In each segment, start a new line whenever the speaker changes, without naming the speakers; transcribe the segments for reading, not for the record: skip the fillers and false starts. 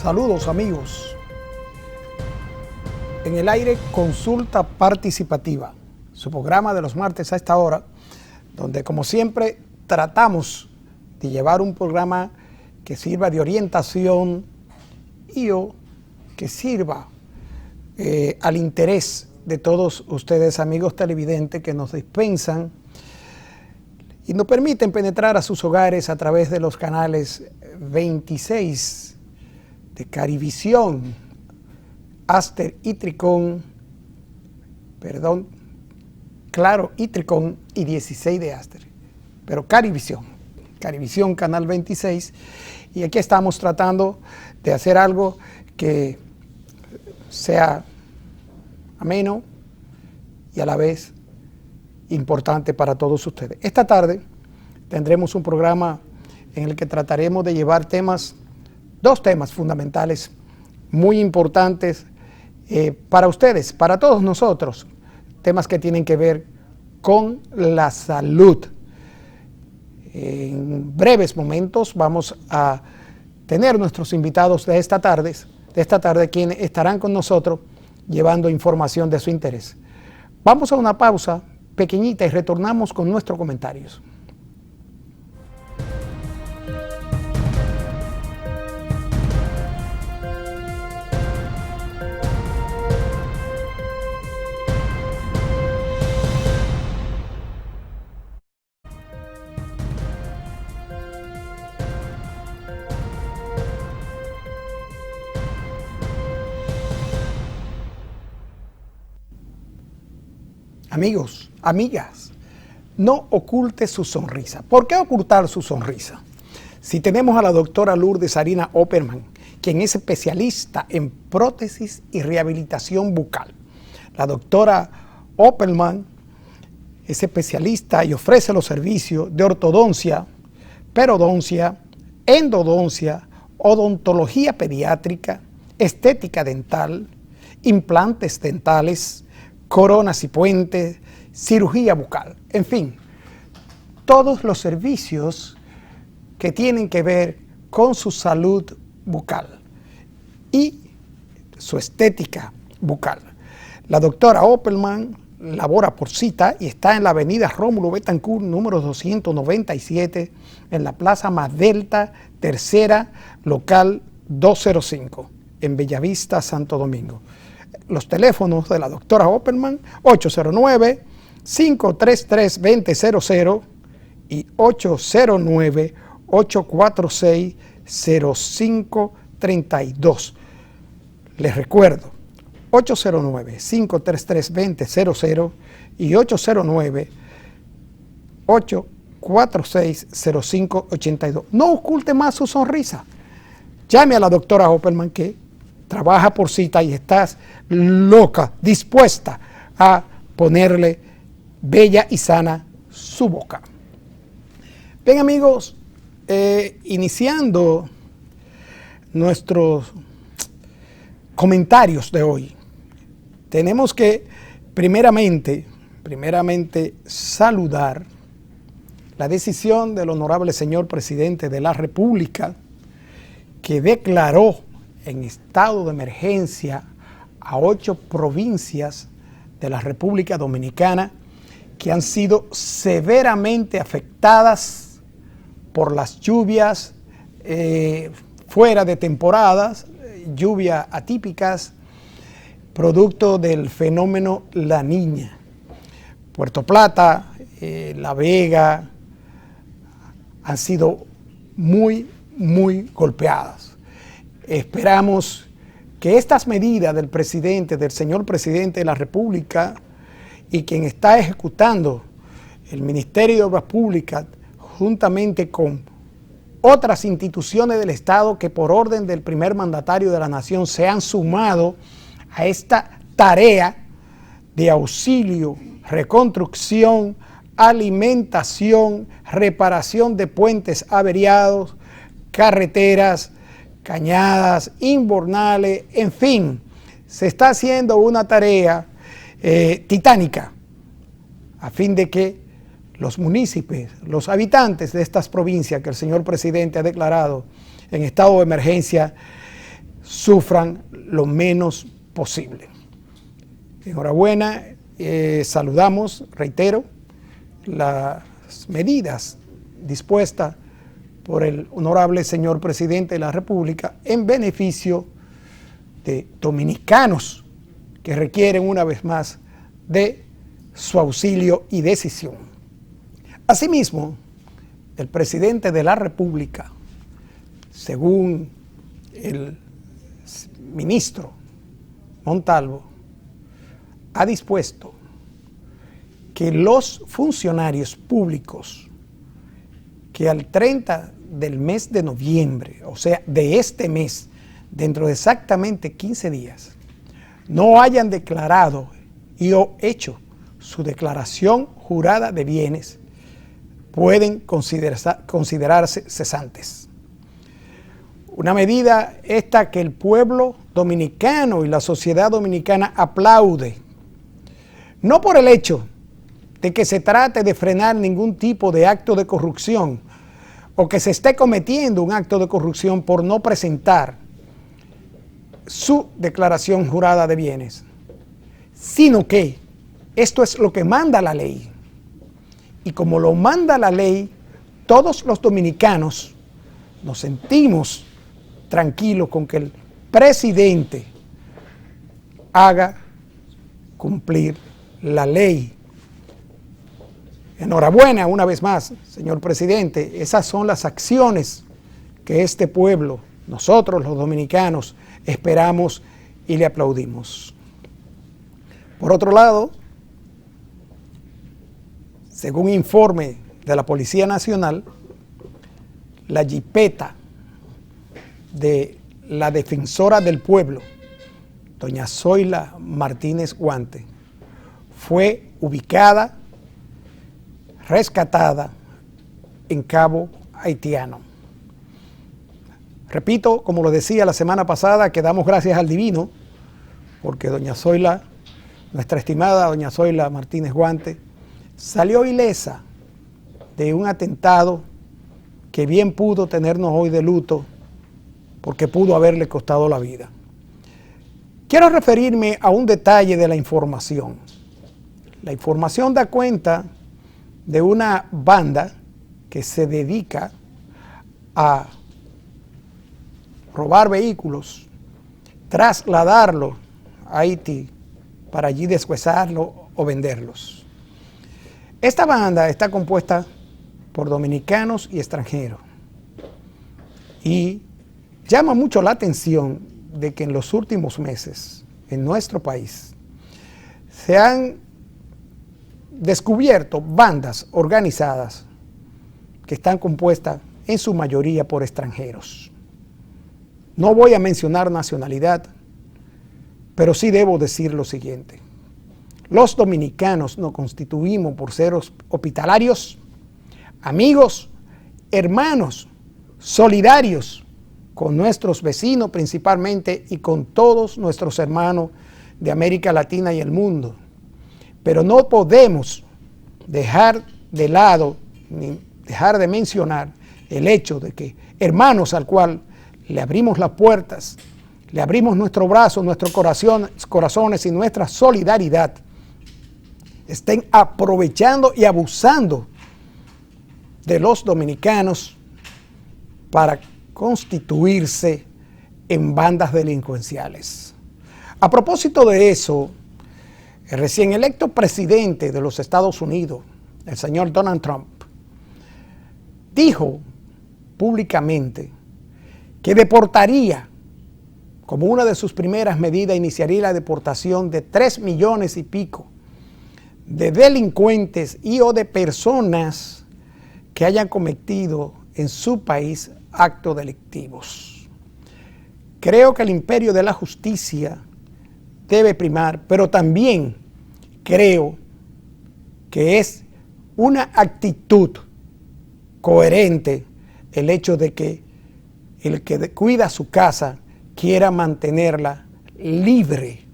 Saludos amigos. En el aire, Consulta Participativa, su programa de los martes a esta hora, donde como siempre tratamos de llevar un programa que sirva de orientación y o que sirva al interés de todos ustedes, amigos televidentes, que nos dispensan y nos permiten penetrar a sus hogares a través de los canales 26 de Carivisión, Aster y Tricón, Claro y Tricón, y 16 de Aster, pero Carivisión canal 26, y aquí estamos tratando de hacer algo que sea ameno y a la vez importante para todos ustedes. Esta tarde tendremos un programa en el que trataremos de llevar dos temas fundamentales muy importantes para ustedes, para todos nosotros, temas que tienen que ver con la salud. En breves momentos vamos a tener nuestros invitados de esta tarde, quienes estarán con nosotros llevando información de su interés. Vamos a una pausa pequeñita y retornamos con nuestros comentarios. Amigos, amigas, no oculte su sonrisa. ¿Por qué ocultar su sonrisa? Si tenemos a la doctora Lourdes Sarina Opperman, quien es especialista en prótesis y rehabilitación bucal. La doctora Opperman es especialista y ofrece los servicios de ortodoncia, periodoncia, endodoncia, odontología pediátrica, estética dental, implantes dentales, coronas y puentes, cirugía bucal, en fin, todos los servicios que tienen que ver con su salud bucal y su estética bucal. La doctora Opperman labora por cita y está en la avenida Rómulo Betancourt, número 297, en la Plaza Más Delta, tercera, local 205, en Bellavista, Santo Domingo. Los teléfonos de la doctora Opperman, 809-533-2000 y 809-846-0532. Les recuerdo, 809-533-2000 y 809-846-0582. No oculte más su sonrisa. Llame a la doctora Opperman, que trabaja por cita y estás loca, dispuesta a ponerle bella y sana su boca. Bien amigos, iniciando nuestros comentarios de hoy, tenemos que primeramente saludar la decisión del honorable señor presidente de la República, que declaró en estado de emergencia a 8 provincias de la República Dominicana que han sido severamente afectadas por las lluvias fuera de temporadas, lluvias atípicas, producto del fenómeno La Niña. Puerto Plata, La Vega han sido muy golpeadas. Esperamos que estas medidas del señor presidente de la República, y quien está ejecutando el Ministerio de Obras Públicas, juntamente con otras instituciones del Estado que por orden del primer mandatario de la Nación se han sumado a esta tarea de auxilio, reconstrucción, alimentación, reparación de puentes averiados, carreteras, cañadas, invernales, en fin, se está haciendo una tarea titánica a fin de que los municipios, los habitantes de estas provincias que el señor presidente ha declarado en estado de emergencia, sufran lo menos posible. Enhorabuena, saludamos, reitero, las medidas dispuestas por el honorable señor presidente de la República en beneficio de dominicanos que requieren una vez más de su auxilio y decisión. Asimismo, el presidente de la República, según el ministro Montalvo, ha dispuesto que los funcionarios públicos que al 30 del mes de noviembre, o sea, de este mes, dentro de exactamente 15 días, no hayan declarado y o hecho su declaración jurada de bienes, pueden considerarse cesantes. Una medida esta que el pueblo dominicano y la sociedad dominicana aplaude, no por el hecho de que se trate de frenar ningún tipo de acto de corrupción o que se esté cometiendo un acto de corrupción por no presentar su declaración jurada de bienes, sino que esto es lo que manda la ley. Y como lo manda la ley, todos los dominicanos nos sentimos tranquilos con que el presidente haga cumplir la ley. Enhorabuena una vez más, señor presidente. Esas son las acciones que este pueblo, nosotros los dominicanos, esperamos y le aplaudimos. Por otro lado, según informe de la Policía Nacional, la jipeta de la defensora del pueblo, doña Zoila Martínez Guante, fue ubicada, rescatada en Cabo Haitiano. Repito, como lo decía la semana pasada, que damos gracias al Divino, porque doña Zoila, nuestra estimada doña Zoila Martínez Guante, salió ilesa de un atentado que bien pudo tenernos hoy de luto, porque pudo haberle costado la vida. Quiero referirme a un detalle de la información. La información da cuenta de una banda que se dedica a robar vehículos, trasladarlos a Haití para allí deshuesarlos o venderlos. Esta banda está compuesta por dominicanos y extranjeros y llama mucho la atención de que en los últimos meses en nuestro país se han descubierto bandas organizadas que están compuestas en su mayoría por extranjeros. No voy a mencionar nacionalidad, pero sí debo decir lo siguiente. Los dominicanos nos constituimos por ser hospitalarios, amigos, hermanos, solidarios con nuestros vecinos principalmente y con todos nuestros hermanos de América Latina y el mundo. Pero no podemos dejar de lado ni dejar de mencionar el hecho de que hermanos al cual le abrimos las puertas, le abrimos nuestro brazo, nuestros corazones y nuestra solidaridad, estén aprovechando y abusando de los dominicanos para constituirse en bandas delincuenciales. A propósito de eso, el recién electo presidente de los Estados Unidos, el señor Donald Trump, dijo públicamente que deportaría, como una de sus primeras medidas, iniciaría la deportación de 3 millones y pico de delincuentes y o de personas que hayan cometido en su país actos delictivos. Creo que el imperio de la justicia debe primar, pero también creo que es una actitud coherente el hecho de que el que cuida su casa quiera mantenerla libre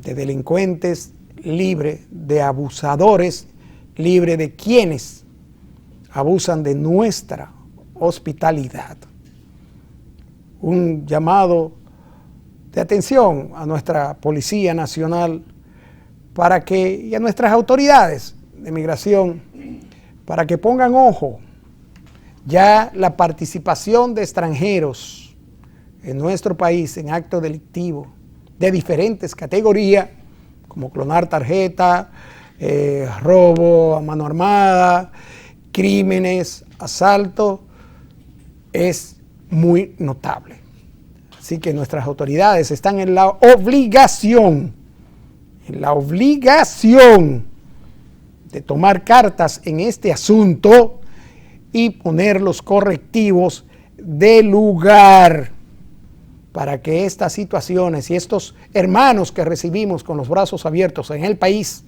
de delincuentes, libre de abusadores, libre de quienes abusan de nuestra hospitalidad. un llamado de atención a nuestra Policía Nacional para que, y a nuestras autoridades de migración, para que pongan ojo. Ya la participación de extranjeros en nuestro país en actos delictivos de diferentes categorías, como clonar tarjeta, robo a mano armada, crímenes, asalto, es muy notable. Así que nuestras autoridades están en la obligación de tomar cartas en este asunto y poner los correctivos de lugar para que estas situaciones y estos hermanos que recibimos con los brazos abiertos en el país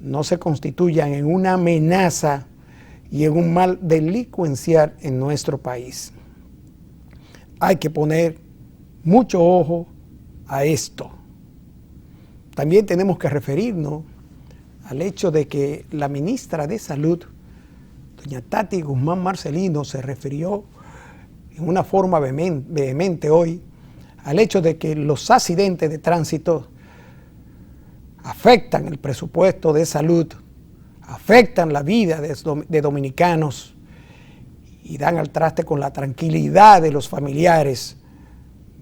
no se constituyan en una amenaza y en un mal delincuencial en nuestro país. Hay que poner mucho ojo a esto. También tenemos que referirnos al hecho de que la ministra de Salud, doña Tati Guzmán Marcelino, se refirió en una forma vehemente hoy al hecho de que los accidentes de tránsito afectan el presupuesto de salud, afectan la vida de dominicanos y dan al traste con la tranquilidad de los familiares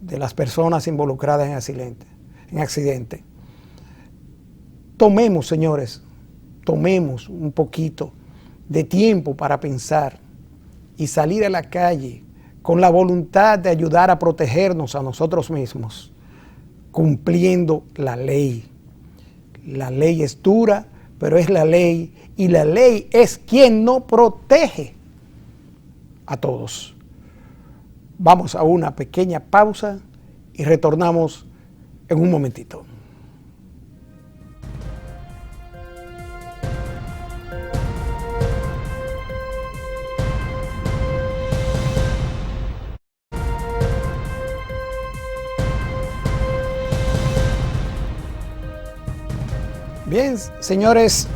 de las personas involucradas en accidente. Tomemos, señores, tomemos un poquito de tiempo para pensar y salir a la calle con la voluntad de ayudar a protegernos a nosotros mismos, cumpliendo la ley. La ley es dura, pero es la ley, y la ley es quien nos protege a todos. Vamos a una pequeña pausa y retornamos en un momentito. Bien, señores,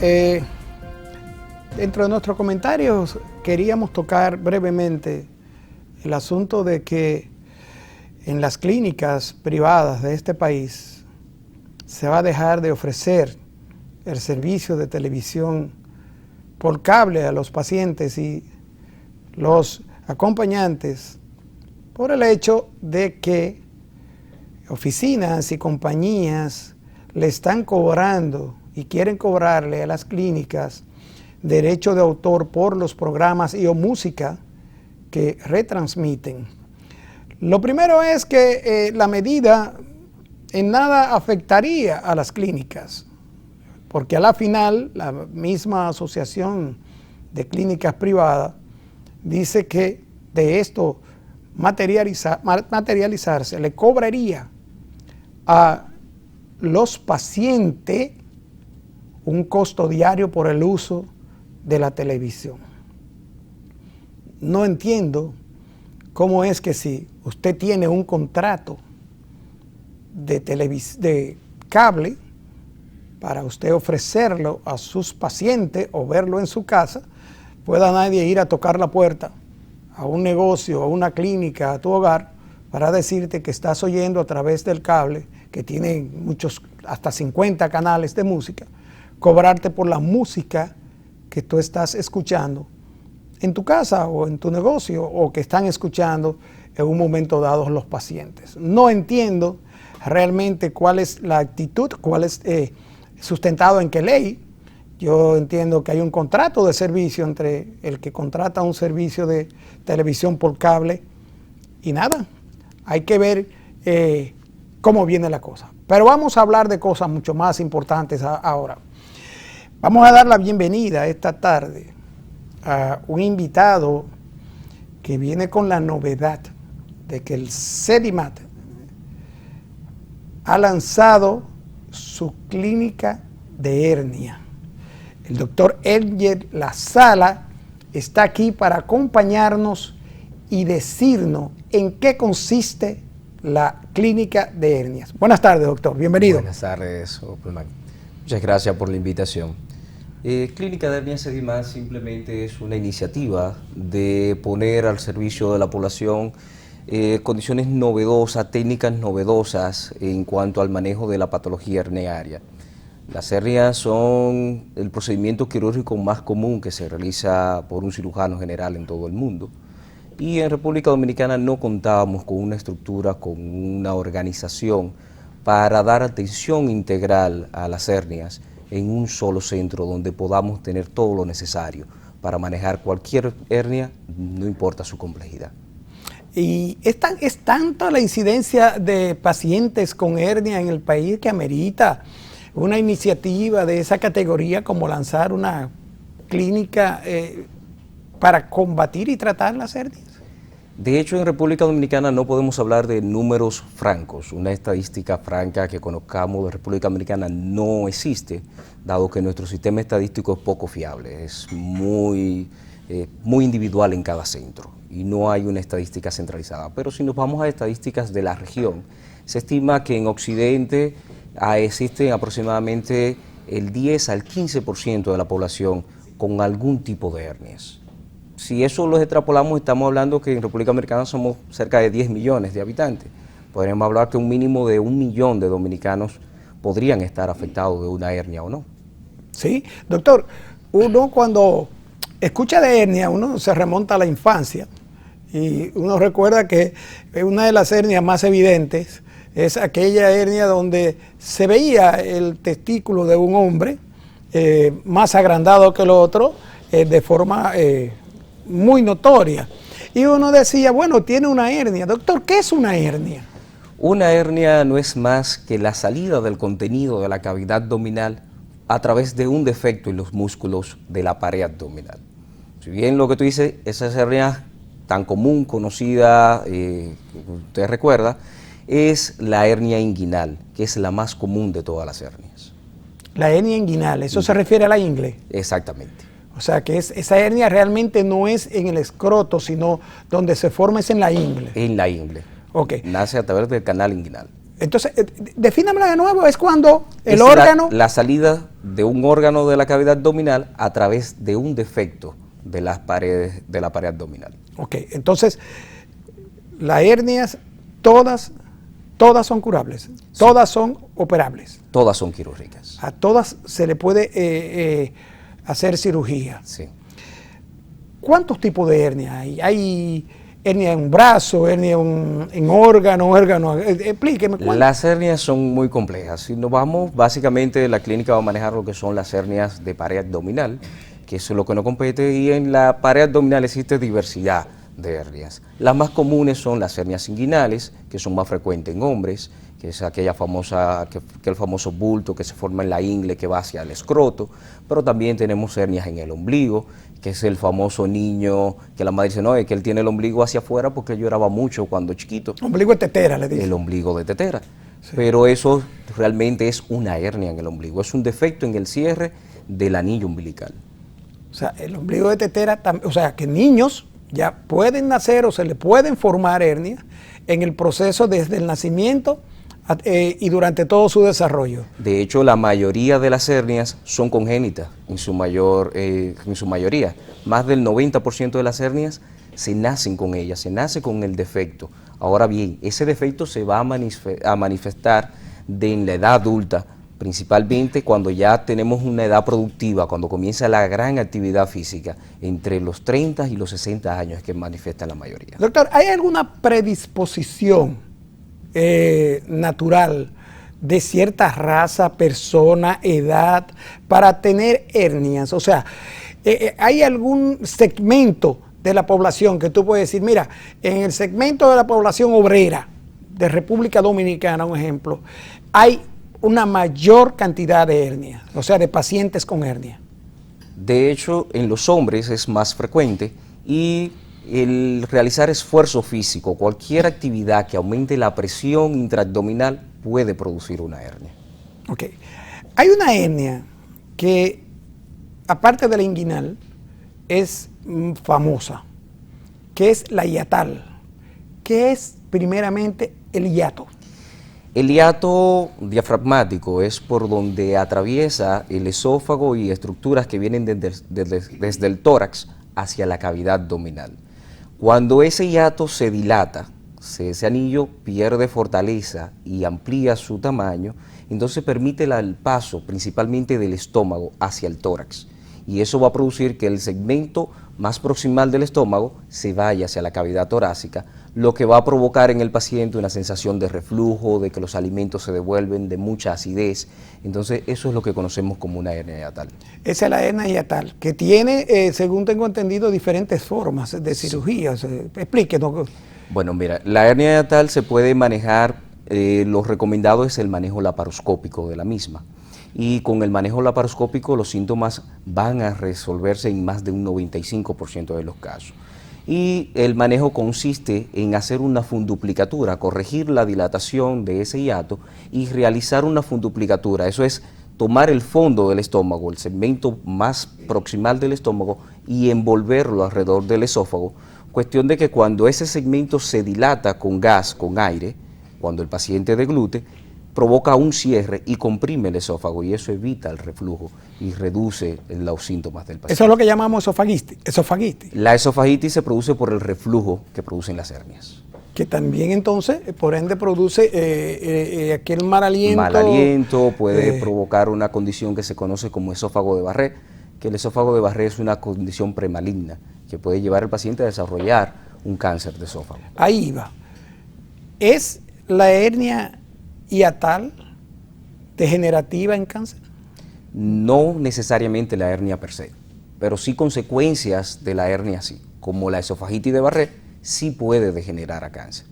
dentro de nuestros comentarios queríamos tocar brevemente el asunto de que en las clínicas privadas de este país se va a dejar de ofrecer el servicio de televisión por cable a los pacientes y los acompañantes por el hecho de que oficinas y compañías le están cobrando y quieren cobrarle a las clínicas derecho de autor por los programas y o música que retransmiten. Lo primero es que la medida en nada afectaría a las clínicas, porque a la final la misma Asociación de Clínicas Privadas dice que de esto materializarse le cobraría a los pacientes un costo diario por el uso de la televisión. No entiendo cómo es que si usted tiene un contrato de cable para usted ofrecerlo a sus pacientes o verlo en su casa, pueda nadie ir a tocar la puerta a un negocio, a una clínica, a tu hogar, para decirte que estás oyendo a través del cable, que tiene muchos, hasta 50 canales de música, cobrarte por la música que tú estás escuchando en tu casa o en tu negocio o que están escuchando en un momento dado los pacientes. No entiendo realmente cuál es la actitud, cuál es sustentado en qué ley. Yo entiendo que hay un contrato de servicio entre el que contrata un servicio de televisión por cable y nada, hay que ver cómo viene la cosa. Pero vamos a hablar de cosas mucho más importantes ahora. Vamos a dar la bienvenida esta tarde a un invitado que viene con la novedad de que el CEDIMAT ha lanzado su clínica de hernia. El doctor Elger Lasala está aquí para acompañarnos y decirnos en qué consiste la clínica de hernias. Buenas tardes, doctor. Bienvenido.
Buenas tardes, Opelman. Muchas gracias por la invitación. Clínica de hernias CEDIMAT simplemente es una iniciativa de poner al servicio de la población condiciones novedosas, técnicas novedosas en cuanto al manejo de la patología herniaria. Las hernias son el procedimiento quirúrgico más común que se realiza por un cirujano general en todo el mundo. Y en República Dominicana no contábamos con una estructura, con una organización para dar atención integral a las hernias en un solo centro donde podamos tener todo lo necesario para manejar cualquier hernia, no importa su complejidad.
Y es tanta la incidencia de pacientes con hernia en el país que amerita una iniciativa de esa categoría como lanzar una clínica para combatir y tratar las hernias.
De hecho, en República Dominicana no podemos hablar de números francos. Una estadística franca que conozcamos de República Dominicana no existe, dado que nuestro sistema estadístico es poco fiable, es muy individual en cada centro y no hay una estadística centralizada. Pero si nos vamos a estadísticas de la región, se estima que en Occidente existen aproximadamente el 10 al 15% de la población con algún tipo de hernias. Si eso lo extrapolamos, estamos hablando que en República Dominicana somos cerca de 10 millones de habitantes. Podríamos hablar que un mínimo de 1 millón de dominicanos podrían estar afectados de una hernia o no.
Sí, doctor, uno cuando escucha de hernia, uno se remonta a la infancia y uno recuerda que una de las hernias más evidentes es aquella hernia donde se veía el testículo de un hombre más agrandado que el otro de forma muy notoria. Y uno decía, bueno, tiene una hernia. Doctor, ¿qué es una hernia?
Una hernia no es más que la salida del contenido de la cavidad abdominal a través de un defecto en los músculos de la pared abdominal. Si bien lo que tú dices, esa hernia tan común, conocida, que usted recuerda, es la hernia inguinal, que es la más común de todas las hernias.
La hernia inguinal, ¿eso se refiere a la ingle?
Exactamente.
O sea, que esa hernia realmente no es en el escroto, sino donde se forma es en la ingle.
En la ingle.
Ok.
Nace a través del canal inguinal.
Entonces, defínamela de nuevo, es cuando el órgano...
La salida de un órgano de la cavidad abdominal a través de un defecto de las paredes de la pared abdominal.
Ok, entonces, las hernias, todas son curables, sí. Todas son operables.
Todas son quirúrgicas.
A todas se le puede hacer cirugía.
Sí.
¿Cuántos tipos de hernias hay? ¿Hay hernia en un brazo, hernia en órgano? Explíqueme.
Las hernias son muy complejas. Si nos vamos, básicamente la clínica va a manejar lo que son las hernias de pared abdominal, que eso es lo que nos compete, y en la pared abdominal existe diversidad de hernias. Las más comunes son las hernias inguinales, que son más frecuentes en hombres, que es aquella famosa, que el famoso bulto que se forma en la ingle que va hacia el escroto, pero también tenemos hernias en el ombligo, que es el famoso niño que la madre dice, no, es que él tiene el ombligo hacia afuera porque lloraba mucho cuando chiquito.
Ombligo de tetera, le dice.
El ombligo de tetera. Sí. Pero eso realmente es una hernia en el ombligo, es un defecto en el cierre del anillo umbilical.
O sea, el ombligo de tetera, o sea, que niños ya pueden nacer o se le pueden formar hernias en el proceso desde el nacimiento y durante todo su desarrollo.
De hecho, la mayoría de las hernias son congénitas, en su mayoría. Más del 90% de las hernias se nacen con ellas, se nace con el defecto. Ahora bien, ese defecto se va a manifestar en la edad adulta, principalmente cuando ya tenemos una edad productiva, cuando comienza la gran actividad física, entre los 30 y los 60 años es que manifiesta la mayoría.
Doctor, ¿hay alguna predisposición natural de cierta raza, persona, edad, para tener hernias? O sea, ¿hay algún segmento de la población que tú puedes decir, mira, en el segmento de la población obrera de República Dominicana, un ejemplo, hay una mayor cantidad de hernias, o sea, de pacientes con hernia?
De hecho, en los hombres es más frecuente y el realizar esfuerzo físico, cualquier actividad que aumente la presión intraabdominal puede producir una hernia.
Ok. Hay una hernia que, aparte de la inguinal, es famosa, que es la hiatal. ¿Qué es primeramente el hiato?
El hiato diafragmático es por donde atraviesa el esófago y estructuras que vienen desde el tórax hacia la cavidad abdominal. Cuando ese hiato se dilata, ese anillo pierde fortaleza y amplía su tamaño, entonces permite el paso principalmente del estómago hacia el tórax. Y eso va a producir que el segmento más proximal del estómago se vaya hacia la cavidad torácica, lo que va a provocar en el paciente una sensación de reflujo, de que los alimentos se devuelven, de mucha acidez. Entonces eso es lo que conocemos como una hernia hiatal.
Esa es la hernia hiatal, que tiene, según tengo entendido, diferentes formas de cirugía. Sí. Explíquenos.
Bueno, mira, la hernia hiatal se puede manejar, lo recomendado es el manejo laparoscópico de la misma. Y con el manejo laparoscópico los síntomas van a resolverse en más de un 95% de los casos. Y el manejo consiste en hacer una funduplicatura, corregir la dilatación de ese hiato y realizar una funduplicatura. Eso es tomar el fondo del estómago, el segmento más proximal del estómago y envolverlo alrededor del esófago. Cuestión de que cuando ese segmento se dilata con gas, con aire, cuando el paciente deglute, provoca un cierre y comprime el esófago y eso evita el reflujo y reduce los síntomas del paciente.
Eso es lo que llamamos esofagitis.
La esofagitis se produce por el reflujo que producen las hernias.
Que también entonces, por ende, produce aquel mal aliento.
Mal aliento puede provocar una condición que se conoce como esófago de Barré, que el esófago de Barré es una condición premaligna que puede llevar al paciente a desarrollar un cáncer de esófago.
Ahí va. ¿Es la hernia hiatal degenerativa en cáncer?
No necesariamente la hernia per se, pero sí consecuencias de la hernia sí, como la esofagitis de Barré, sí puede degenerar a cáncer.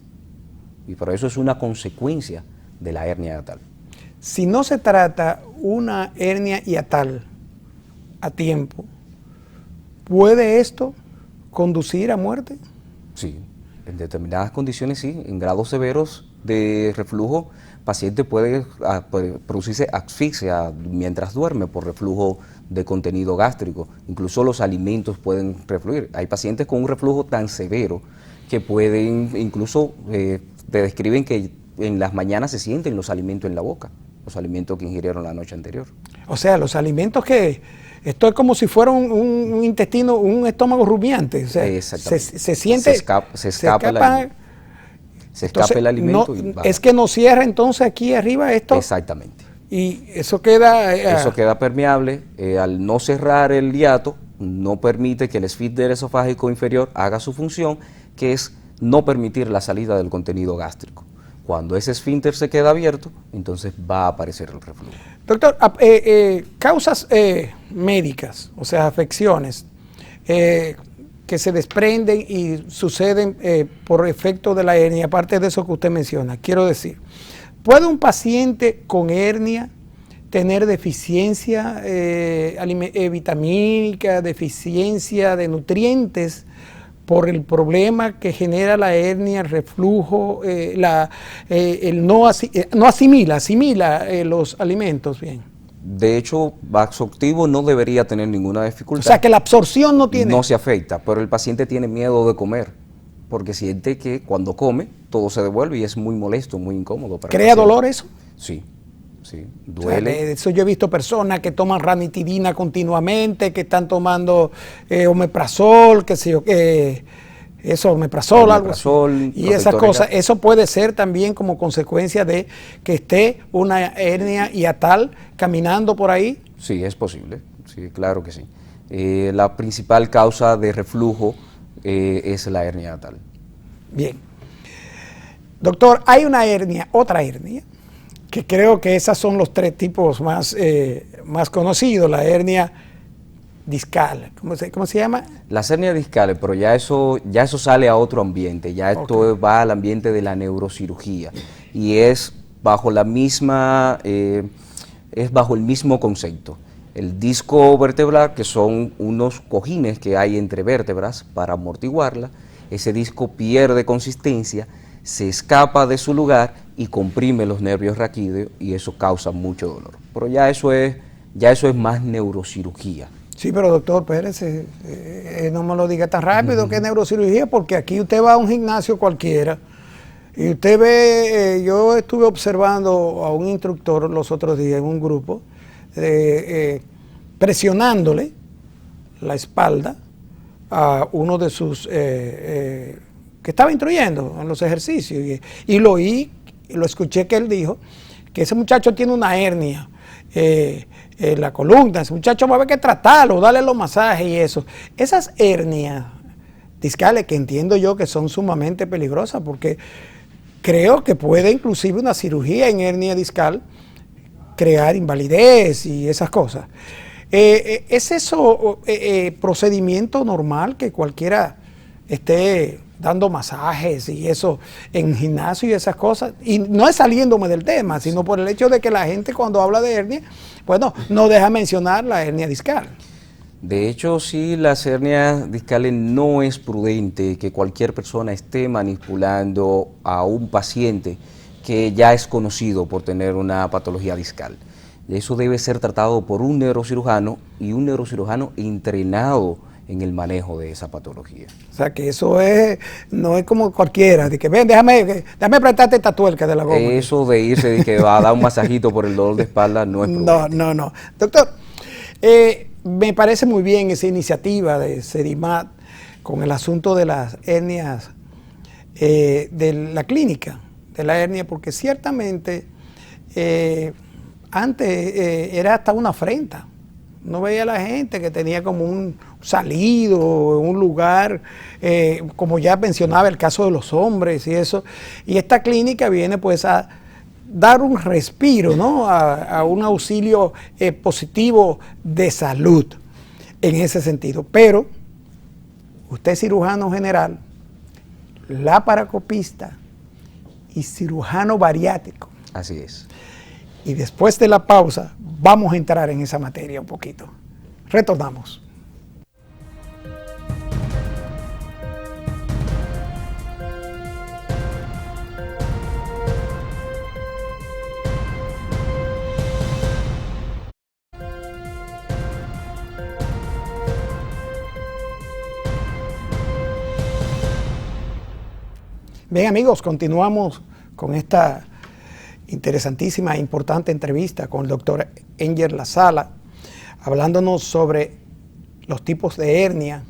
Y por eso es una consecuencia de la hernia hiatal.
Si no se trata una hernia hiatal a tiempo, ¿puede esto conducir a muerte?
Sí, en determinadas condiciones sí, en grados severos de reflujo, paciente puede producirse asfixia mientras duerme por reflujo de contenido gástrico. Incluso los alimentos pueden refluir. Hay pacientes con un reflujo tan severo que pueden, incluso te describen que en las mañanas se sienten los alimentos en la boca, los alimentos que ingirieron la noche anterior. O
sea, los alimentos que... Esto es como si fuera un intestino, un estómago rumiante. O sea, se siente...
Se escapa el alimento. Se escapa el alimento
y va. Es que no cierra entonces aquí arriba esto.
Exactamente.
Y eso queda...
Eso queda permeable. Al no cerrar el hiato, no permite que el esfínter esofágico inferior haga su función, que es no permitir la salida del contenido gástrico. Cuando ese esfínter se queda abierto, entonces va a aparecer el reflujo.
Doctor, causas médicas, o sea, afecciones que se desprenden y suceden por efecto de la hernia, aparte de eso que usted menciona. Quiero decir, ¿puede un paciente con hernia tener deficiencia vitamínica, deficiencia de nutrientes por el problema que genera la hernia, el reflujo, no asimila los alimentos bien?
De hecho, vasoactivo no debería tener ninguna dificultad.
O sea, que la absorción no tiene...
No se afecta, pero el paciente tiene miedo de comer, porque siente que cuando come todo se devuelve y es muy molesto, muy incómodo para el paciente.
¿Crea dolor eso?
Sí. Sí, duele.
O sea, eso yo he visto personas que toman ranitidina continuamente, que están tomando omeprazol, qué sé yo, omeprazol, algo así. Y esas cosas, eso puede ser también como consecuencia de que esté una hernia hiatal caminando por ahí.
Sí, es posible, sí, claro que sí. La principal causa de reflujo es la hernia hiatal.
Bien. Doctor, hay una hernia, otra hernia, que creo que esos son los tres tipos más conocidos, la hernia discal, ¿cómo se llama?
Las hernias discales, pero ya eso sale a otro ambiente, ya esto va al ambiente de la neurocirugía y es bajo el mismo concepto. El disco vertebral, que son unos cojines que hay entre vértebras para amortiguarla, ese disco pierde consistencia, se escapa de su lugar y comprime los nervios raquídeos y eso causa mucho dolor. Pero ya eso es más neurocirugía.
Sí, pero doctor, espérese, no me lo diga tan rápido que es neurocirugía, porque aquí usted va a un gimnasio cualquiera y usted ve, yo estuve observando a un instructor los otros días en un grupo, presionándole la espalda a uno de sus que estaba instruyendo en los ejercicios, y lo oí, y lo escuché que él dijo que ese muchacho tiene una hernia en la columna, ese muchacho va a haber que tratarlo, darle los masajes y eso. Esas hernias discales que entiendo yo que son sumamente peligrosas, porque creo que puede inclusive una cirugía en hernia discal crear invalidez y esas cosas. ¿Es eso procedimiento normal que cualquiera esté dando masajes y eso en gimnasio y esas cosas? Y no es saliéndome del tema, sino por el hecho de que la gente cuando habla de hernia, bueno, no deja mencionar la hernia discal.
De hecho, sí, las hernias discales no es prudente que cualquier persona esté manipulando a un paciente que ya es conocido por tener una patología discal. Eso debe ser tratado por un neurocirujano y un neurocirujano entrenado en el manejo de esa patología.
O sea, que eso no es como cualquiera, de que ven, déjame apretarte esta tuerca de la goma.
Eso de irse, de que va a dar un masajito por el dolor de espalda, no es prudente.
No. Doctor, me parece muy bien esa iniciativa de Sedimat con el asunto de las hernias, de la clínica de la hernia, porque ciertamente antes era hasta una afrenta. No veía a la gente que tenía como un salido, un lugar, como ya mencionaba el caso de los hombres y eso. Y esta clínica viene pues a dar un respiro, ¿no? A un auxilio positivo de salud en ese sentido. Pero usted es cirujano general, laparoscopista y cirujano bariátrico.
Así es.
Y después de la pausa vamos a entrar en esa materia un poquito. Retornamos. Bien amigos, continuamos con esta interesantísima e importante entrevista con el doctor Enger Lasala, hablándonos sobre los tipos de hernia.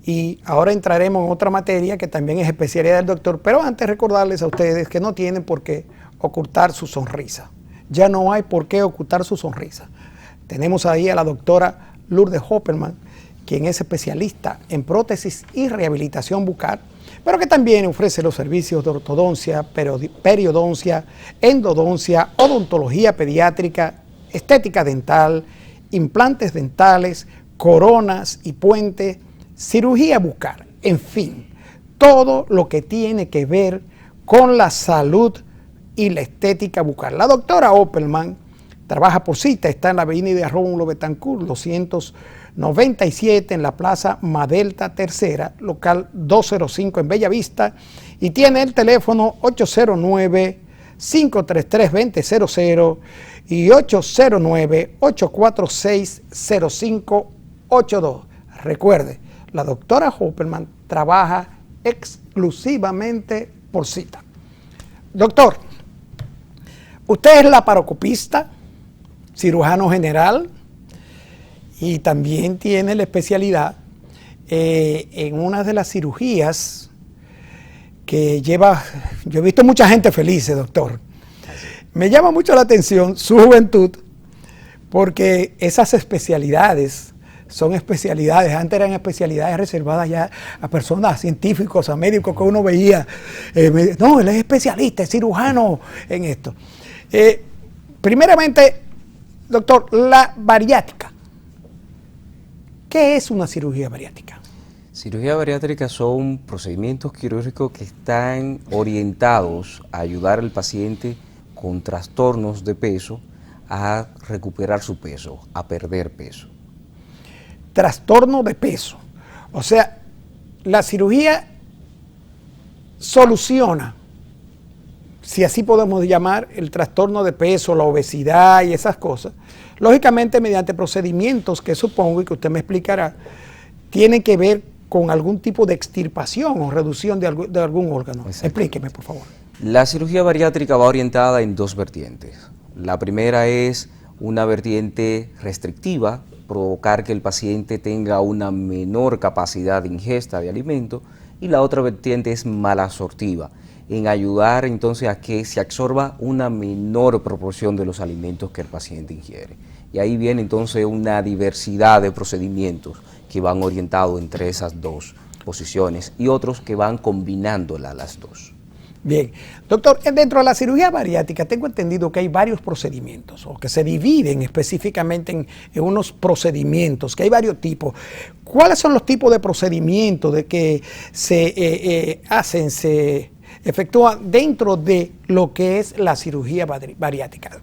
Y ahora entraremos en otra materia que también es especialidad del doctor, pero antes recordarles a ustedes que no tienen por qué ocultar su sonrisa. Ya no hay por qué ocultar su sonrisa. Tenemos ahí a la doctora Lourdes Hopperman, quien es especialista en prótesis y rehabilitación bucal, pero que también ofrece los servicios de ortodoncia, periodoncia, endodoncia, odontología pediátrica, estética dental, implantes dentales, coronas y puentes, cirugía bucal, en fin, todo lo que tiene que ver con la salud y la estética bucal. La doctora Hopperman trabaja por cita, está en la avenida Rómulo Betancourt, 297 en la Plaza Madelta Tercera, local 205 en Bellavista, y tiene el teléfono 809-533-2000 y 809-846-0582. Recuerde, la doctora Hopperman trabaja exclusivamente por cita. Doctor, usted es laparoscopista, cirujano general, y también tiene la especialidad en una de las cirugías que lleva, yo he visto mucha gente feliz, doctor. Me llama mucho la atención su juventud, porque esas especialidades son especialidades, antes eran especialidades reservadas ya a personas, científicos, a médicos que uno veía. No, él es especialista, es cirujano en esto. Primeramente, doctor, la bariátrica. ¿Qué es una cirugía bariátrica?
Cirugía bariátrica son procedimientos quirúrgicos que están orientados a ayudar al paciente con trastornos de peso a recuperar su peso, a perder peso.
Trastorno de peso. O sea, la cirugía soluciona, si así podemos llamar, el trastorno de peso, la obesidad y esas cosas, lógicamente mediante procedimientos que supongo y que usted me explicará, tienen que ver con algún tipo de extirpación o reducción de algún órgano. Exacto. Explíqueme, por favor.
La cirugía bariátrica va orientada en dos vertientes. La primera es una vertiente restrictiva, provocar que el paciente tenga una menor capacidad de ingesta de alimento, y la otra vertiente es malabsortiva, en ayudar entonces a que se absorba una menor proporción de los alimentos que el paciente ingiere. Y ahí viene entonces una diversidad de procedimientos que van orientados entre esas dos posiciones y otros que van combinándolas las dos.
Bien, doctor, dentro de la cirugía bariátrica tengo entendido que hay varios procedimientos o que se dividen específicamente en unos procedimientos, que hay varios tipos. ¿Cuáles son los tipos de procedimientos de que se efectúan dentro de lo que es la cirugía bariátrica?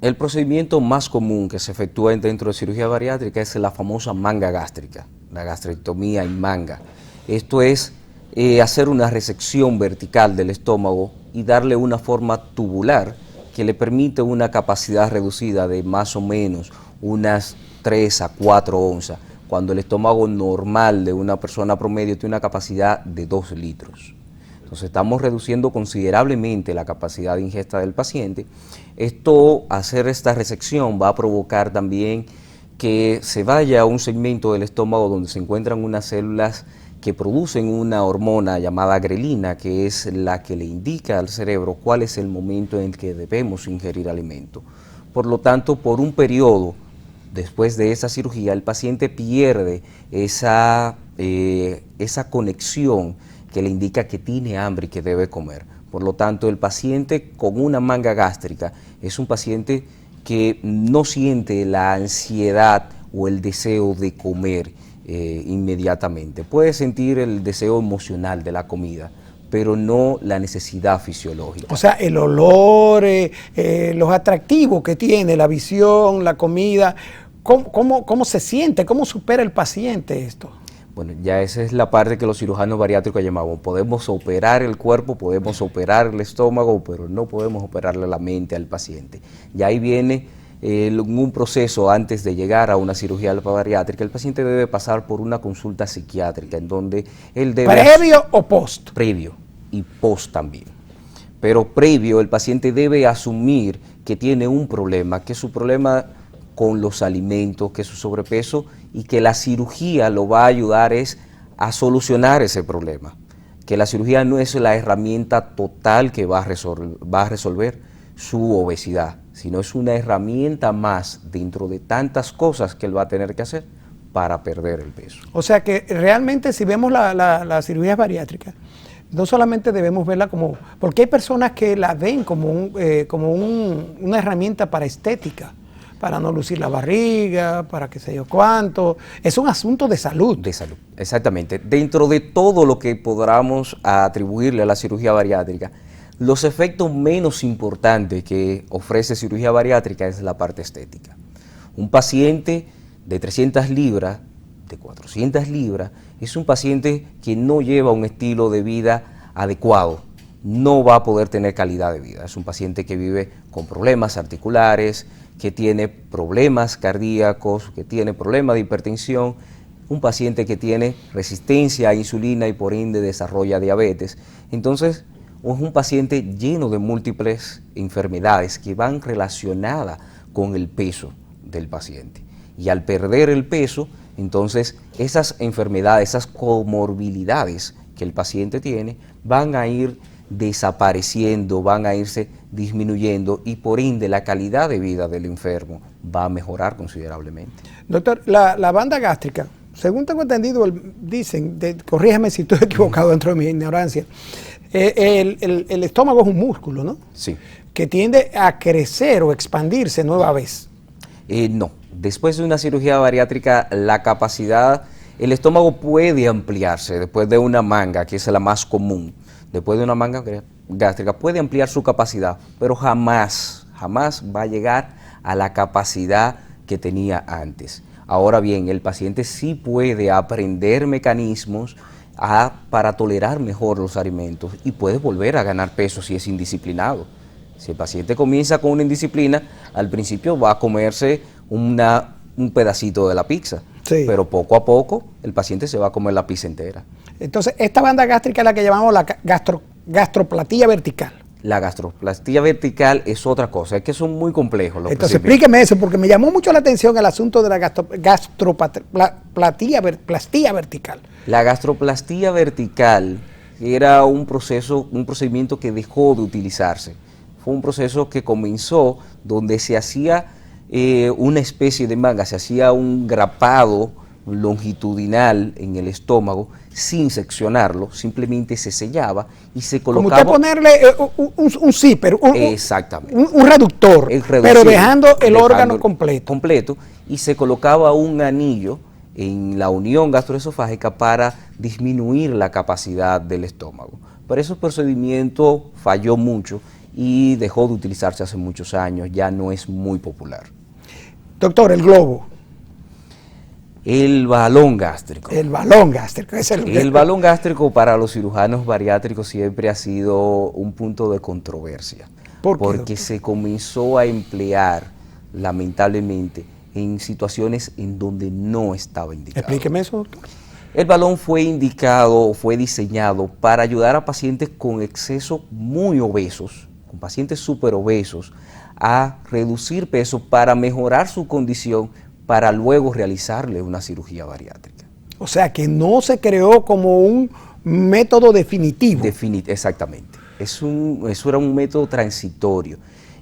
El procedimiento más común que se efectúa dentro de cirugía bariátrica es la famosa manga gástrica, la gastrectomía en manga. Esto es hacer una resección vertical del estómago y darle una forma tubular que le permite una capacidad reducida de más o menos unas 3 a 4 onzas, cuando el estómago normal de una persona promedio tiene una capacidad de 2 litros. Entonces estamos reduciendo considerablemente la capacidad de ingesta del paciente. Hacer esta resección va a provocar también que se vaya a un segmento del estómago donde se encuentran unas células que producen una hormona llamada grelina, que es la que le indica al cerebro cuál es el momento en el que debemos ingerir alimento. Por lo tanto, por un periodo después de esa cirugía, el paciente pierde esa conexión que le indica que tiene hambre y que debe comer. Por lo tanto, el paciente con una manga gástrica es un paciente que no siente la ansiedad o el deseo de comer inmediatamente. Puede sentir el deseo emocional de la comida, pero no la necesidad fisiológica.
O sea, el olor, los atractivos que tiene, la visión, la comida, ¿cómo se siente? ¿Cómo supera el paciente esto?
Bueno, ya esa es la parte que los cirujanos bariátricos llamamos. Podemos operar el cuerpo, podemos operar el estómago, pero no podemos operarle la mente al paciente. Y ahí viene un proceso antes de llegar a una cirugía bariátrica. El paciente debe pasar por una consulta psiquiátrica en donde él debe...
¿Previo o post?
Previo y post también. Pero previo, el paciente debe asumir que tiene un problema, que su problema con los alimentos, que su sobrepeso, y que la cirugía lo va a ayudar a solucionar ese problema. Que la cirugía no es la herramienta total que va a resolver su obesidad, sino es una herramienta más dentro de tantas cosas que él va a tener que hacer para perder el peso.
O sea que realmente si vemos la cirugía bariátrica, no solamente debemos verla como... Porque hay personas que la ven como una herramienta para estética, para no lucir la barriga, para qué sé yo cuánto. Es un asunto de salud.
De salud, exactamente. Dentro de todo lo que podamos atribuirle a la cirugía bariátrica, los efectos menos importantes que ofrece cirugía bariátrica es la parte estética. Un paciente de 300 libras, de 400 libras, es un paciente que no lleva un estilo de vida adecuado, no va a poder tener calidad de vida. Es un paciente que vive con problemas articulares, que tiene problemas cardíacos, que tiene problemas de hipertensión, un paciente que tiene resistencia a insulina y por ende desarrolla diabetes. Entonces, es un paciente lleno de múltiples enfermedades que van relacionadas con el peso del paciente. Y al perder el peso, entonces esas enfermedades, esas comorbilidades que el paciente tiene, van a ir desapareciendo, van a irse disminuyendo y por ende la calidad de vida del enfermo va a mejorar considerablemente.
Doctor, la banda gástrica, según tengo entendido, dicen, corrígeme si estoy equivocado dentro de mi ignorancia, el estómago es un músculo, ¿no?
Sí.
Que tiende a crecer o expandirse nueva vez.
No, después de una cirugía bariátrica la capacidad, el estómago puede ampliarse después de una manga, que es la más común. Después de una manga gástrica puede ampliar su capacidad, pero jamás va a llegar a la capacidad que tenía antes. Ahora bien, el paciente sí puede aprender mecanismos para tolerar mejor los alimentos y puede volver a ganar peso si es indisciplinado. Si el paciente comienza con una indisciplina, al principio va a comerse un pedacito de la pizza, sí, pero poco a poco el paciente se va a comer la pizza entera.
Entonces, esta banda gástrica es la que llamamos la gastroplatía vertical.
La gastroplastía vertical es otra cosa, es que son muy complejos los
Entonces explíqueme eso, porque me llamó mucho la atención el asunto de la gastroplastía vertical.
La gastroplastía vertical era un procedimiento que dejó de utilizarse. Fue un proceso que comenzó donde se hacía una especie de manga, se hacía un grapado longitudinal en el estómago sin seccionarlo, simplemente se sellaba y se colocaba.
Como usted ponerle un zipper,
exactamente,
un reductor, pero dejando el órgano completo.
Y se colocaba un anillo en la unión gastroesofágica para disminuir la capacidad del estómago. Pero ese procedimiento falló mucho y dejó de utilizarse hace muchos años, ya no es muy popular.
Doctor, el globo.
El balón gástrico.
El balón gástrico.
El balón gástrico para los cirujanos bariátricos siempre ha sido un punto de controversia.
¿Por qué,
porque
doctor?
se comenzó a emplear, lamentablemente, en situaciones en donde no estaba indicado.
Explíqueme eso, doctor.
El balón fue indicado, fue diseñado para ayudar a pacientes con exceso muy obesos, con pacientes súper obesos, a reducir peso para mejorar su condición, para luego realizarle una cirugía bariátrica.
O sea, que no se creó como un método definitivo.
Exactamente. Eso era un método transitorio.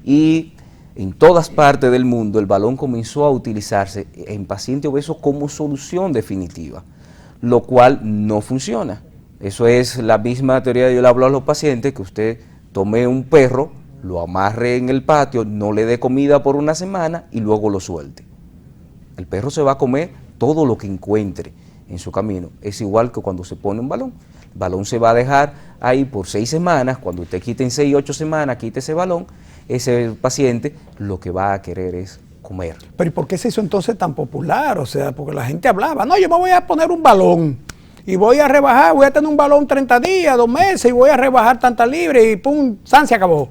Y en todas partes del mundo el balón comenzó a utilizarse en pacientes obesos como solución definitiva, lo cual no funciona. Eso es la misma teoría que yo le hablo a los pacientes, que usted tome un perro, lo amarre en el patio, no le dé comida por una semana y luego lo suelte. El perro se va a comer todo lo que encuentre en su camino. Es igual que cuando se pone un balón. El balón se va a dejar ahí por 6 semanas. Cuando usted quite en 6, 8 semanas, quite ese balón, ese paciente lo que va a querer es comer.
Pero ¿y por qué se hizo entonces tan popular? O sea, porque la gente hablaba, no, yo me voy a poner un balón y voy a rebajar, voy a tener un balón 30 días, 2 meses y voy a rebajar tantas libras y pum, ¡san! Se acabó.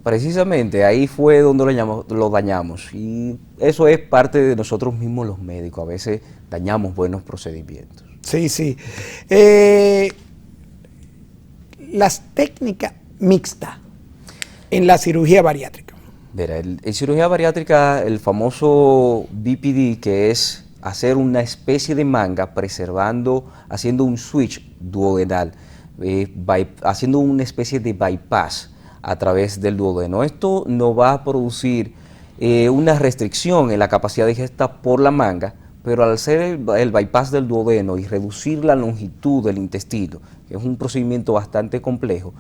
Precisamente ahí fue donde lo dañamos, y eso es parte de nosotros mismos los médicos, a veces dañamos buenos procedimientos.
Sí, sí. Las técnicas mixtas en la cirugía bariátrica.
Mira, en cirugía bariátrica, el famoso BPD, que es hacer una especie de manga haciendo un switch duodenal, haciendo una especie de bypass a través del duodeno. Esto no va a producir una restricción en la capacidad digestiva por la manga, pero al hacer el bypass del duodeno y reducir la longitud del intestino, que es un procedimiento bastante complejo,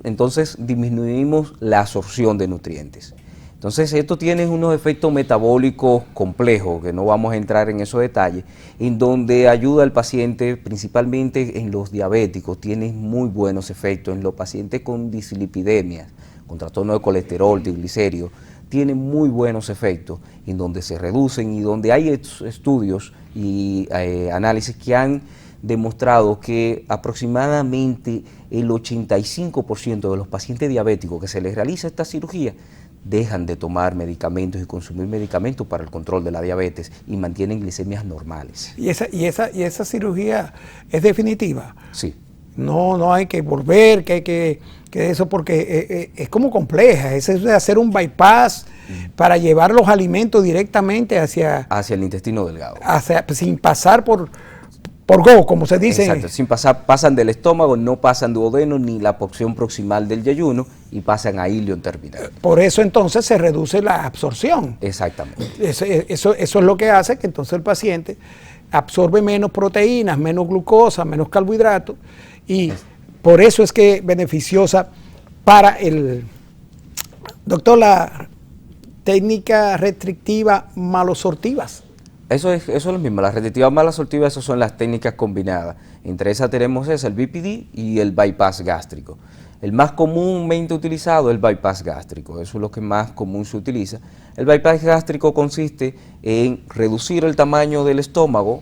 entonces disminuimos la absorción de nutrientes. Entonces esto tiene unos efectos metabólicos complejos, que no vamos a entrar en esos detalles, en donde ayuda al paciente, principalmente en los diabéticos, tiene muy buenos efectos, en los pacientes con dislipidemias, con trastorno de colesterol, triglicéridos, tiene muy buenos efectos, en donde se reducen y donde hay estudios y análisis que han demostrado que aproximadamente el 85% de los pacientes diabéticos que se les realiza esta cirugía dejan de tomar medicamentos y consumir medicamentos para el control de la diabetes y mantienen glicemias normales.
¿Y esa cirugía es definitiva?
Sí.
No hay que volver, que eso, porque es como compleja. Es de hacer un bypass para llevar los alimentos directamente hacia
el intestino delgado.
Sin pasar por Go, como se dice.
Exacto, pasan del estómago, no pasan duodeno ni la porción proximal del yeyuno y pasan a ilion terminal.
Por eso entonces se reduce la absorción.
Exactamente.
Eso es lo que hace que entonces el paciente absorbe menos proteínas, menos glucosa, menos carbohidratos, y por eso es que es beneficiosa para el doctor, la técnica restrictiva malosortivas.
Eso es lo mismo, las restrictivas malasortivas, esas son las técnicas combinadas. Entre esas tenemos el BPD y el bypass gástrico. El más comúnmente utilizado es el bypass gástrico, eso es lo que más común se utiliza. El bypass gástrico consiste en reducir el tamaño del estómago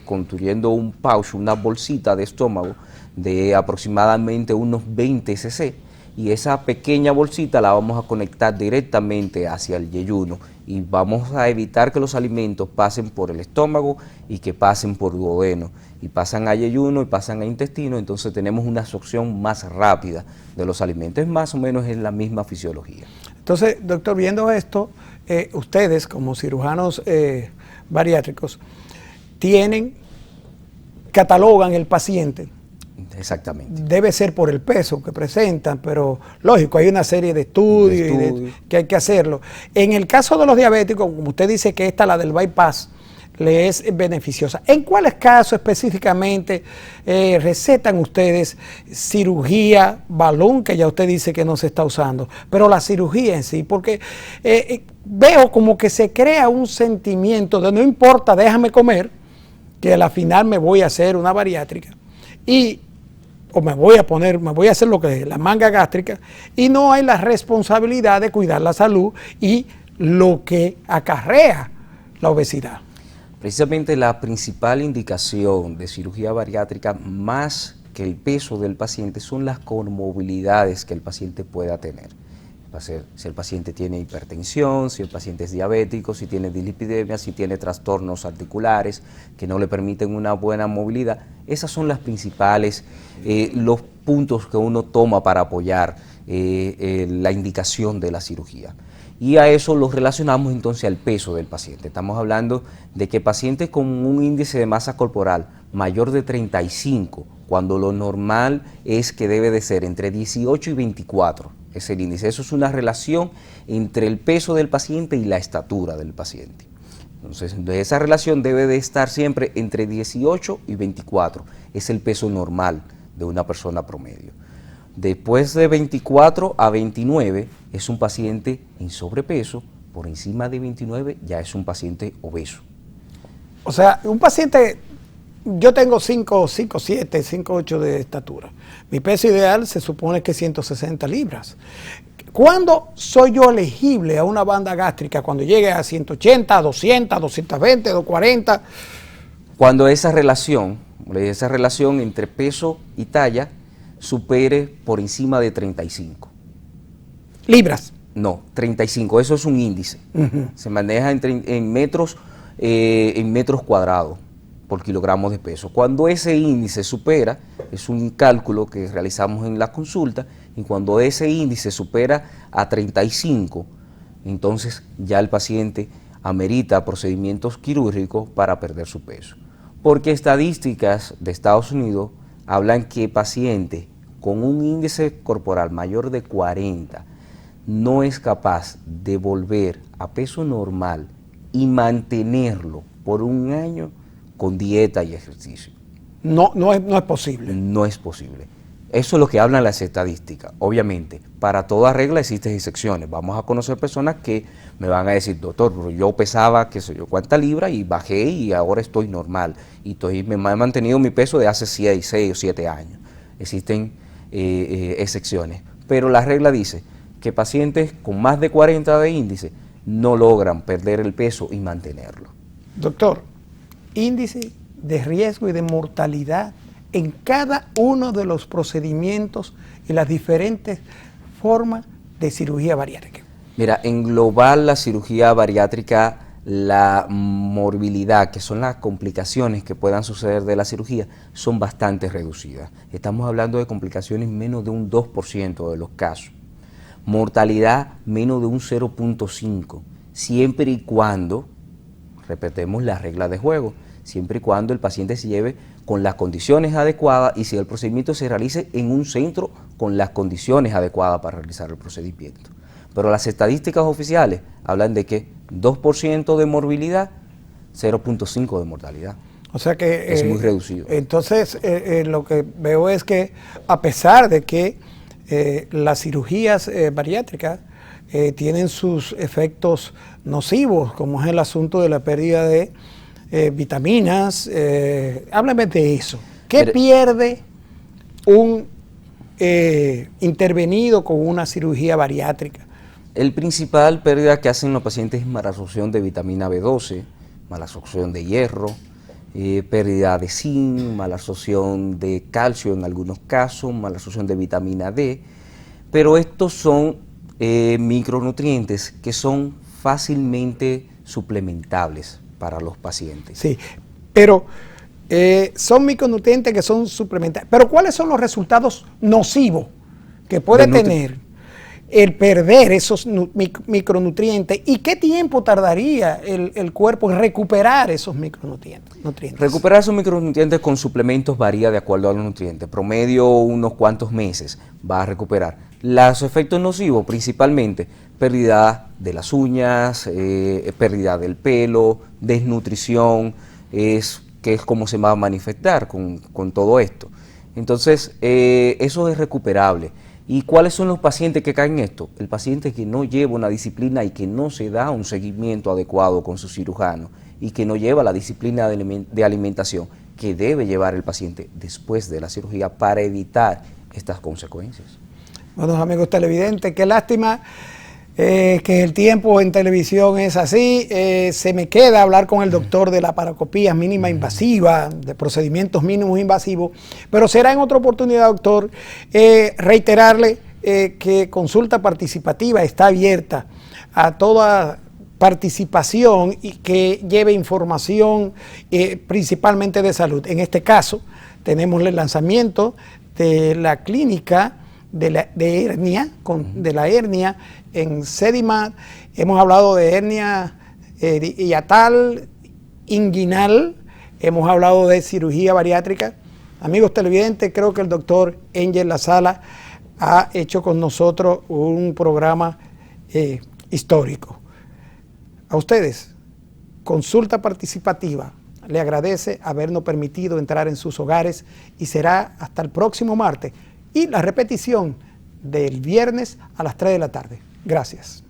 construyendo un pouch, una bolsita de estómago de aproximadamente unos 20 cc, y esa pequeña bolsita la vamos a conectar directamente hacia el yeyuno y vamos a evitar que los alimentos pasen por el estómago y que pasen por duodeno y pasan a yeyuno y pasan a intestino, entonces tenemos una absorción más rápida de los alimentos, es más o menos en la misma fisiología.
Entonces, doctor, viendo esto, ustedes como cirujanos bariátricos catalogan el paciente.
Exactamente.
Debe ser por el peso que presentan, pero lógico, hay una serie de estudios que hay que hacerlo. En el caso de los diabéticos, como usted dice que esta, la del bypass, le es beneficiosa. ¿En cuáles casos específicamente recetan ustedes cirugía balón, que ya usted dice que no se está usando, pero la cirugía en sí? Porque veo como que se crea un sentimiento de no importa, déjame comer, que a la final me voy a hacer una bariátrica o me voy a hacer lo que es la manga gástrica, y no hay la responsabilidad de cuidar la salud y lo que acarrea la obesidad.
Precisamente la principal indicación de cirugía bariátrica, más que el peso del paciente, son las comorbilidades que el paciente pueda tener. Si el paciente tiene hipertensión, si el paciente es diabético, si tiene dislipidemia, si tiene trastornos articulares que no le permiten una buena movilidad. Esas son las principales, los puntos que uno toma para apoyar la indicación de la cirugía. Y a eso lo relacionamos entonces al peso del paciente. Estamos hablando de que pacientes con un índice de masa corporal mayor de 35, cuando lo normal es que debe de ser entre 18 y 24, es el índice. Eso es una relación entre el peso del paciente y la estatura del paciente. Entonces, esa relación debe de estar siempre entre 18 y 24, es el peso normal de una persona promedio. Después de 24 a 29 es un paciente en sobrepeso, por encima de 29 ya es un paciente obeso.
O sea, un paciente, yo tengo 5'7", 5'8" de estatura. Mi peso ideal se supone que es 160 libras. ¿Cuándo soy yo elegible a una banda gástrica? Cuando llegue a 180, 200, 220, 240.
Cuando esa relación entre peso y talla supere por encima de 35.
¿Libras?
No, 35, eso es un índice. Se maneja en metros cuadrados por kilogramos de peso. Cuando ese índice supera, es un cálculo que realizamos en la consulta, y cuando ese índice supera a 35, entonces ya el paciente amerita procedimientos quirúrgicos para perder su peso. Porque estadísticas de Estados Unidos hablan que pacientes con un índice corporal mayor de 40 no es capaz de volver a peso normal y mantenerlo por un año con dieta y ejercicio.
No es posible.
No es posible. Eso es lo que hablan las estadísticas. Obviamente, para toda regla existen excepciones. Vamos a conocer personas que me van a decir, doctor, pero yo pesaba, qué sé yo, cuántas libras y bajé y ahora estoy normal. Y me he mantenido mi peso de hace 6 o 7 años. Existen excepciones. Pero la regla dice que pacientes con más de 40 de índice no logran perder el peso y mantenerlo.
Doctor, índice de riesgo y de mortalidad en cada uno de los procedimientos y las diferentes formas de cirugía bariátrica.
Mira, en global la cirugía bariátrica, la morbilidad, que son las complicaciones que puedan suceder de la cirugía, son bastante reducidas. Estamos hablando de complicaciones menos de un 2% de los casos. Mortalidad menos de un 0.5%, siempre y cuando, repetemos la regla de juego, siempre y cuando el paciente se lleve con las condiciones adecuadas y si el procedimiento se realice en un centro con las condiciones adecuadas para realizar el procedimiento. Pero las estadísticas oficiales hablan de que 2% de morbilidad, 0.5% de mortalidad.
O sea que
es muy reducido.
Entonces, lo que veo es que a pesar de que las cirugías bariátricas tienen sus efectos nocivos, como es el asunto de la pérdida de vitaminas, háblame de eso. ¿Qué pierde un intervenido con una cirugía bariátrica?
El principal pérdida que hacen los pacientes es malabsorción de vitamina B12, malabsorción de hierro, pérdida de zinc, malabsorción de calcio en algunos casos, malabsorción de vitamina D, Pero estos son micronutrientes que son fácilmente suplementables para los pacientes.
Sí, pero son micronutrientes que son suplementables. Pero ¿cuáles son los resultados nocivos que puede tener el perder esos micronutrientes? ¿Y qué tiempo tardaría el cuerpo en recuperar esos micronutrientes?
Recuperar esos micronutrientes con suplementos varía de acuerdo a los nutrientes. Promedio unos cuantos meses va a recuperar. Los efectos nocivos principalmente pérdida de las uñas, pérdida del pelo, desnutrición, que es como se va a manifestar con todo esto. Entonces, eso es recuperable. ¿Y cuáles son los pacientes que caen en esto? El paciente que no lleva una disciplina y que no se da un seguimiento adecuado con su cirujano y que no lleva la disciplina de alimentación que debe llevar el paciente después de la cirugía para evitar estas consecuencias.
Bueno, amigos televidentes, qué lástima que el tiempo en televisión es así. Se me queda hablar con el doctor de laparoscopía mínima invasiva, de procedimientos mínimos invasivos, pero será en otra oportunidad, doctor. Reiterarle que Consulta Participativa está abierta a toda participación y que lleve información principalmente de salud. En este caso, tenemos el lanzamiento de la clínica de la hernia en Sedimat. Hemos hablado de hernia hiatal, inguinal, hemos hablado de cirugía bariátrica. Amigos televidentes, creo que el doctor Angel Lasala ha hecho con nosotros un programa histórico. A ustedes, Consulta Participativa le agradece habernos permitido entrar en sus hogares y será hasta el próximo martes y la repetición del viernes a las 3 de la tarde. Gracias.